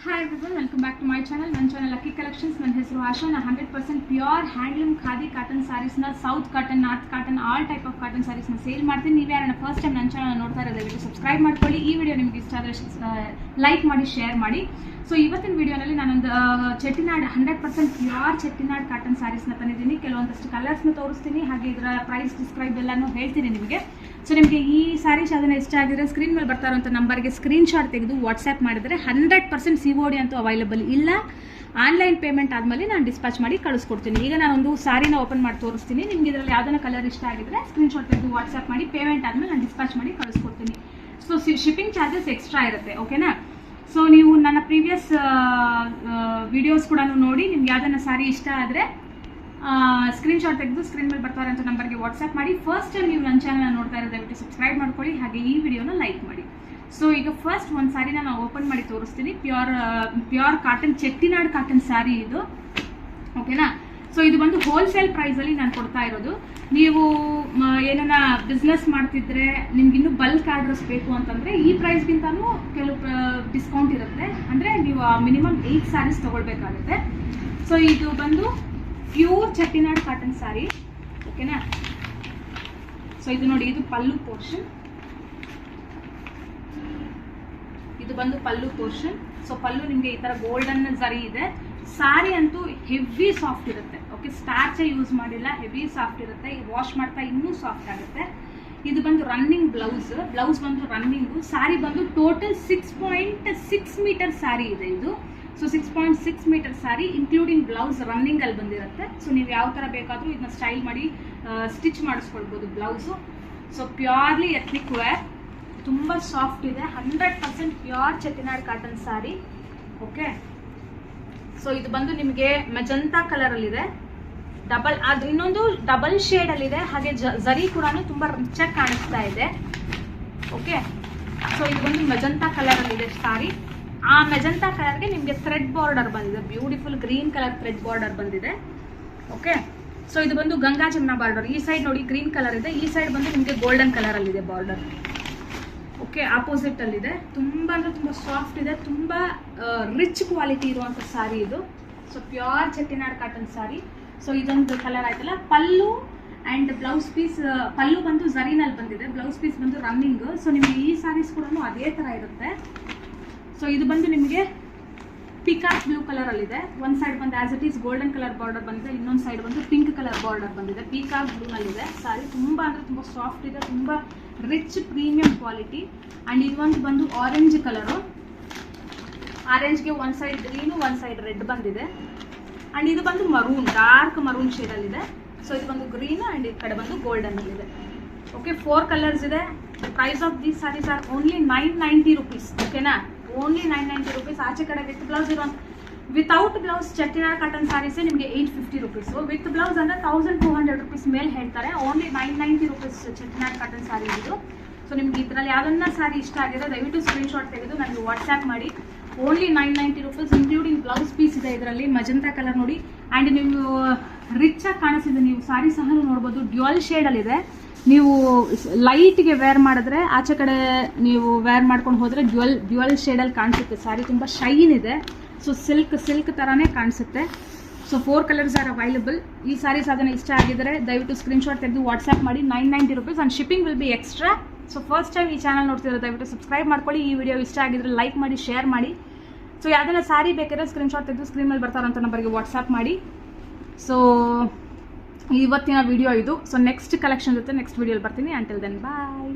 Hi everyone, welcome back to my channel. ನನ್ನ channel lucky collections. ನನ್ನ ಹೆಸರು ಆಶಾ. ನಾನು 100% ಪ್ಯೂರ್ ಹ್ಯಾಂಡ್ಲೂಮ್ ಖಾದಿ ಕಾಟನ್ ಸ್ಯಾರೀಸ್ನ south cotton, north cotton, all type of cotton ಸ್ಯಾರೀಸ್ನ sale ಮಾಡ್ತೀನಿ. ನೀವು ಯಾರನ್ನ ಫಸ್ಟ್ ಟೈಮ್ ನನ್ನ ಚಾನಲ್ ನೋಡ್ತಾ ಇರೋದು ದಯವಿಟ್ಟು ಸಬ್ಸ್ಕ್ರೈಬ್ ಮಾಡ್ಕೊಳ್ಳಿ. ಈ ವಿಡಿಯೋ ನಿಮಗೆ ಇಷ್ಟ ಆದರೆ ಲೈಕ್ ಮಾಡಿ, ಶೇರ್ ಮಾಡಿ. ಸೊ ಇವತ್ತಿನ ವಿಡಿಯೋನಲ್ಲಿ ನಾನೊಂದು ಚೆಟ್ಟಿನಾಡ್ 100% ಪ್ಯೂರ್ ಚೆಟ್ಟಿನಾಡ್ ಕಾಟನ್ ಸ್ಯಾರೀಸ್ನ ತಂದಿದ್ದೀನಿ. ಕೆಲವೊಂದಷ್ಟು ಕಲರ್ಸ್ನ ತೋರಿಸ್ತೀನಿ, ಹಾಗೆ ಇದರ ಪ್ರೈಸ್ ಡಿಸ್ಕ್ರೈಬ್ ಎಲ್ಲನೂ ಹೇಳ್ತೀನಿ ನಿಮಗೆ. ಸೊ ನಿಮಗೆ ಈ ಸ್ಯಾರೀಸ್ ಅದನ್ನು ಇಷ್ಟ ಆಗಿದ್ರೆ ಸ್ಕ್ರೀನ್ ಮೇಲೆ ಬರ್ತಾ ಇರೋಂಥ ನಂಬರ್ಗೆ ಸ್ಕ್ರೀನ್ಶಾಟ್ ತೆಗೆದು ವಾಟ್ಸ್ಆ್ಯಪ್ ಮಾಡಿದರೆ 100% COD ಅಂತೂ ಅವೈಲಬಲ್ ಇಲ್ಲ. ಆನ್ಲೈನ್ ಪೇಮೆಂಟ್ ಆದಮೇಲೆ ನಾನು ಡಿಸ್ಪ್ಯಾಚ್ ಮಾಡಿ ಕಳಿಸ್ಕೊಡ್ತೀನಿ. ಈಗ ನಾನೊಂದು ಸ್ಯಾರಿನ ಓಪನ್ ಮಾಡಿ ತೋರಿಸ್ತೀನಿ. ನಿಮ್ಗೆ ಇದರಲ್ಲಿ ಯಾವುದನ್ನ ಕಲರ್ ಇಷ್ಟ ಆಗಿದ್ರೆ ಸ್ಕ್ರೀನ್ಶಾಟ್ ತೆಗೆದು ವಾಟ್ಸ್ಆ್ಯಪ್ ಮಾಡಿ, ಪೇಮೆಂಟ್ ಆದಮೇಲೆ ನಾನು ಡಿಸ್ಪ್ಯಾಚ್ ಮಾಡಿ ಕಳಿಸ್ಕೊಡ್ತೀನಿ. ಸೊ ಶಿಪ್ಪಿಂಗ್ ಚಾರ್ಜಸ್ ಎಕ್ಸ್ಟ್ರಾ ಇರುತ್ತೆ, ಓಕೆನಾ? ಸೊ ನೀವು ನನ್ನ ಪ್ರೀವಿಯಸ್ ವಿಡಿಯೋಸ್ ಕೂಡ ನೋಡಿ, ನಿಮ್ಗೆ ಯಾವುದನ್ನ ಸ್ಯಾರಿ ಇಷ್ಟ ಆದರೆ ಸ್ಕ್ರೀನ್ಶಾಟ್ ತೆಗೆದು ಸ್ಕ್ರೀನ್ ಮೇಲೆ ಬರ್ತಾ ಇರೋಂಥ ನಂಬರ್ಗೆ ವಾಟ್ಸ್ಆ್ಯಪ್ ಮಾಡಿ. ಫಸ್ಟ್ ಟೈಮ್ ನೀವು ನನ್ನ ಚಾನಲ್ ನೋಡ್ತಾ ಇರೋದು ದಯವಿಟ್ಟು ಸಬ್ಸ್ಕ್ರೈಬ್ ಮಾಡ್ಕೊಳ್ಳಿ, ಹಾಗೆ ಈ ವಿಡಿಯೋನ ಲೈಕ್ ಮಾಡಿ. ಸೊ ಈಗ ಫಸ್ಟ್ ಒಂದು ಸ್ಯಾರಿನ ನಾನು ಓಪನ್ ಮಾಡಿ ತೋರಿಸ್ತೀನಿ. Pure cotton Chettinad cotton sari ಇದು, ಓಕೆನಾ? ಸೊ ಇದು ಬಂದು ಹೋಲ್ಸೇಲ್ ಪ್ರೈಸಲ್ಲಿ ನಾನು ಕೊಡ್ತಾ ಇರೋದು. ನೀವು ಏನನ್ನ ಬಿಸ್ನೆಸ್ ಮಾಡ್ತಿದ್ರೆ, ನಿಮ್ಗೆ ಇನ್ನೂ ಬಲ್ಕ್ ಆರ್ಡರ್ಸ್ ಬೇಕು ಅಂತಂದರೆ ಈ ಪ್ರೈಸ್ಗಿಂತನೂ ಕೆಲವು ಡಿಸ್ಕೌಂಟ್ ಇರುತ್ತೆ. ಅಂದರೆ ನೀವು ಮಿನಿಮಮ್ 8 ಸ್ಯಾರೀಸ್ ತೊಗೊಳ್ಬೇಕಾಗುತ್ತೆ. ಸೊ ಇದು ಬಂದು ಪ್ಯೂರ್ ಚೆಟ್ಟಿನಾಡ್ ಕಾಟನ್ ಸ್ಯಾರಿ, ಓಕೆನಾ? ಸೊ ಇದು ನೋಡಿ, ಇದು ಪಲ್ಲು ಪೋರ್ಷನ್. ಇದು ಬಂದು ಪಲ್ಲು ಪೋರ್ಷನ್. ಸೊ ಪಲ್ಲು ನಿಮಗೆ ಈ ಥರ ಗೋಲ್ಡನ್ ಜರಿ ಇದೆ. ಸ್ಯಾರಿ ಅಂತೂ ಹೆವಿ ಸಾಫ್ಟ್ ಇರುತ್ತೆ, ಓಕೆ? ಸ್ಟಾರ್ಚೇ ಯೂಸ್ ಮಾಡಿಲ್ಲ, ಹೆವಿ ಸಾಫ್ಟ್ ಇರುತ್ತೆ. ವಾಶ್ ಮಾಡ್ತಾ ಇನ್ನೂ ಸಾಫ್ಟ್ ಆಗುತ್ತೆ. ಇದು ಬಂದು ರನ್ನಿಂಗ್ ಬ್ಲೌಸ್ ಬಂದು ರನ್ನಿಂಗು. ಸ್ಯಾರಿ ಬಂದು ಟೋಟಲ್ 6.6 ಮೀಟರ್ ಸ್ಯಾರಿ ಇದೆ ಇದು. So 6.6 metre sari including blouse running ಅಲ್ಲಿ ಬಂದಿರುತ್ತೆ. ಸೊ ನೀವು ಯಾವ ಥರ ಬೇಕಾದರೂ ಇದನ್ನ ಸ್ಟೈಲ್ ಮಾಡಿ ಸ್ಟಿಚ್ ಮಾಡಿಸ್ಕೊಳ್ಬೋದು blouse. So purely ethnic wear, ತುಂಬ ಸಾಫ್ಟ್ ಇದೆ. 100% pure Chettinad cotton sari, okay? So ಇದು ಬಂದು ನಿಮಗೆ ಮೆಜಂತಾ ಕಲರಲ್ಲಿದೆ. ಅದು ಇನ್ನೊಂದು ಡಬಲ್ ಶೇಡಲ್ಲಿದೆ. ಹಾಗೆ ಜರಿ ಕೂಡ ತುಂಬ ರಿಚಾಗಿ ಕಾಣಿಸ್ತಾ ಇದೆ, ಓಕೆ? ಸೊ ಇದು ಬಂದು ಮೆಜಂತಾ ಕಲರಲ್ಲಿದೆ ಸ್ಯಾರಿ. ಆ ಮೆಜಂತಾ ಕಲರ್ಗೆ ನಿಮಗೆ ಥ್ರೆಡ್ ಬಾರ್ಡರ್ ಬಂದಿದೆ, beautiful green colour thread border ಬಂದಿದೆ, ಓಕೆ? ಸೊ ಇದು ಬಂದು ಗಂಗಾ ಜಮುನಾ ಬಾರ್ಡರ್. ಈ ಸೈಡ್ ನೋಡಿ ಗ್ರೀನ್ ಕಲರ್ ಇದೆ, ಈ ಸೈಡ್ ಬಂದು ನಿಮಗೆ ಗೋಲ್ಡನ್ ಕಲರಲ್ಲಿದೆ ಬಾರ್ಡರ್, ಓಕೆ? ಆಪೋಸಿಟ್ ಅಲ್ಲಿದೆ. ತುಂಬ ಅಂದರೆ ತುಂಬ ಸಾಫ್ಟ್ ಇದೆ, ತುಂಬ ರಿಚ್ ಕ್ವಾಲಿಟಿ ಇರುವಂಥ ಸ್ಯಾರಿ ಇದು. So pure Chettinad cotton sari. So ಇದೊಂದು ಕಲರ್ ಆಯ್ತಲ್ಲ. ಪಲ್ಲು ಆ್ಯಂಡ್ ಬ್ಲೌಸ್ ಪೀಸ್, ಪಲ್ಲು ಬಂದು ಜರಿನಲ್ಲಿ ಬಂದಿದೆ, ಬ್ಲೌಸ್ ಪೀಸ್ ಬಂದು ರನ್ನಿಂಗ್. ಸೊ ನಿಮಗೆ ಈ ಸ್ಯಾರೀಸ್ ಕೂಡ ಅದೇ ಥರ ಇರುತ್ತೆ. ಸೊ ಇದು ಬಂದು ನಿಮಗೆ ಪಿಕಾಕ್ ಬ್ಲೂ ಕಲರಲ್ಲಿದೆ. ಒಂದು ಸೈಡ್ ಬಂದು as it is golden colour border ಬಂದಿದೆ, ಇನ್ನೊಂದು ಸೈಡ್ ಬಂದು ಪಿಂಕ್ ಕಲರ್ ಬಾರ್ಡರ್ ಬಂದಿದೆ. ಪಿಕಾಕ್ ಬ್ಲೂನಲ್ಲಿದೆ ಸ್ಯಾರಿ. ತುಂಬ ಅಂದರೆ ತುಂಬ ಸಾಫ್ಟ್ ಇದೆ, ತುಂಬ ರಿಚ್ ಪ್ರೀಮಿಯಂ ಕ್ವಾಲಿಟಿ. ಆ್ಯಂಡ್ ಇದೊಂದು ಬಂದು ಆರೆಂಜ್ ಕಲರು. ಆರೆಂಜ್ಗೆ ಒಂದು ಸೈಡ್ ಗ್ರೀನು, ಒಂದು ಸೈಡ್ ರೆಡ್ ಬಂದಿದೆ. ಆ್ಯಂಡ್ ಇದು ಬಂದು ಮರೂನ್, ಡಾರ್ಕ್ ಮರೂನ್ ಶೇಡಲ್ಲಿದೆ. ಸೊ ಇದು ಬಂದು ಗ್ರೀನ್ ಆ್ಯಂಡ್ ಈ ಕಡೆ ಬಂದು ಗೋಲ್ಡನ್ನಲ್ಲಿದೆ, ಓಕೆ? 4 ಕಲರ್ಸ್ ಇದೆ. Price of these saris are only 990 rupees, ಓಕೆನಾ? Only 990 rupees. ಆಚೆ ಕಡೆ ವಿತ್ ಬ್ಲೌಸ್ ಇರುವಂಥ, ವಿತೌಟ್ ಬ್ಲೌಸ್ ಚೆಟ್ಟಿನಾಡ್ ಕಾಟನ್ ಸ್ಯಾರೀಸೇ ನಿಮಗೆ 850 rupees. ವಿತ್ ಬ್ಲೌಸ್ ಅಂದರೆ 1200 rupees ಮೇಲೆ ಹೇಳ್ತಾರೆ. Only 990 rupees Chettinad cotton sari ಇದು. ಸೊ ನಿಮ್ಗೆ ಇದರಲ್ಲಿ ಯಾವ್ದನ್ನ ಸ್ಯಾರಿ ಇಷ್ಟ ಆಗಿದೆ ದಯವಿಟ್ಟು ಸ್ಕ್ರೀನ್ಶಾಟ್ ತೆಗೆದು ನನಗೆ ವಾಟ್ಸ್ಆ್ಯಪ್ ಮಾಡಿ. Only 990 rupees including blouse piece ಇದೆ ಇದರಲ್ಲಿ. ಮಜಂತಾ ಕಲರ್ ನೋಡಿ. ಆ್ಯಂಡ್ ನೀವು ರಿಚ್ ಆಗಿ ಕಾಣಿಸ್ತಿದೆ, ನೀವು ಸ್ಯಾರಿ ಸಹ ನೋಡ್ಬೋದು. ಡ್ಯುಯಲ್ ಶೇಡಲ್ಲಿದೆ. ನೀವು ಲೈಟ್ಗೆ ವೇರ್ ಮಾಡಿದ್ರೆ, ಆಚೆ ಕಡೆ ನೀವು ವೇರ್ ಮಾಡ್ಕೊಂಡು ಹೋದರೆ ಡ್ಯುಯಲ್ ಶೇಡಲ್ಲಿ ಕಾಣಿಸುತ್ತೆ ಸ್ಯಾರಿ. ತುಂಬ ಶೈನ್ ಇದೆ. ಸೊ ಸಿಲ್ಕ್ ಥರನೇ ಕಾಣಿಸುತ್ತೆ. So 4 colours are available. ಈ ಸ್ಯಾರೀಸ್ ಅದನ್ನು ಇಷ್ಟ ಆಗಿದ್ರೆ ದಯವಿಟ್ಟು ಸ್ಕ್ರೀನ್ಶಾಟ್ ತೆಗೆದು ವಾಟ್ಸ್ಆ್ಯಪ್ ಮಾಡಿ. 990 rupees and shipping will be extra. So first time ಈ ಚಾನಲ್ ನೋಡ್ತಿರೋ ದಯವಿಟ್ಟು ಸಬ್ಸ್ಕ್ರೈಬ್ ಮಾಡ್ಕೊಳ್ಳಿ. ಈ ವಿಡಿಯೋ ಇಷ್ಟ ಆಗಿದ್ರೆ ಲೈಕ್ ಮಾಡಿ, ಶೇರ್ ಮಾಡಿ. ಸೊ ಯಾವ್ದನ್ನ ಸ್ಯಾರಿ ಬೇಕಾದ್ರೆ ಸ್ಕ್ರೀನ್ಶಾಟ್ ತೆಗೆದು ಸ್ಕ್ರೀನ್ ಮೇಲೆ ಬರ್ತಾರಂಥ ನಂಬರ್ಗೆ ವಾಟ್ಸ್ಆ್ಯಪ್ ಮಾಡಿ. ಸೊ ಇವತ್ತಿನ ವಿಡಿಯೋ ಇದು. ಸೊ ನೆಕ್ಸ್ಟ್ ಕಲೆಕ್ಷನ್ ಜೊತೆ ನೆಕ್ಸ್ಟ್ ವಿಡಿಯೋಲಿ ಬರ್ತೀನಿ. ಅಂಟಿಲ್ ದೆನ್ ಬಾಯ್.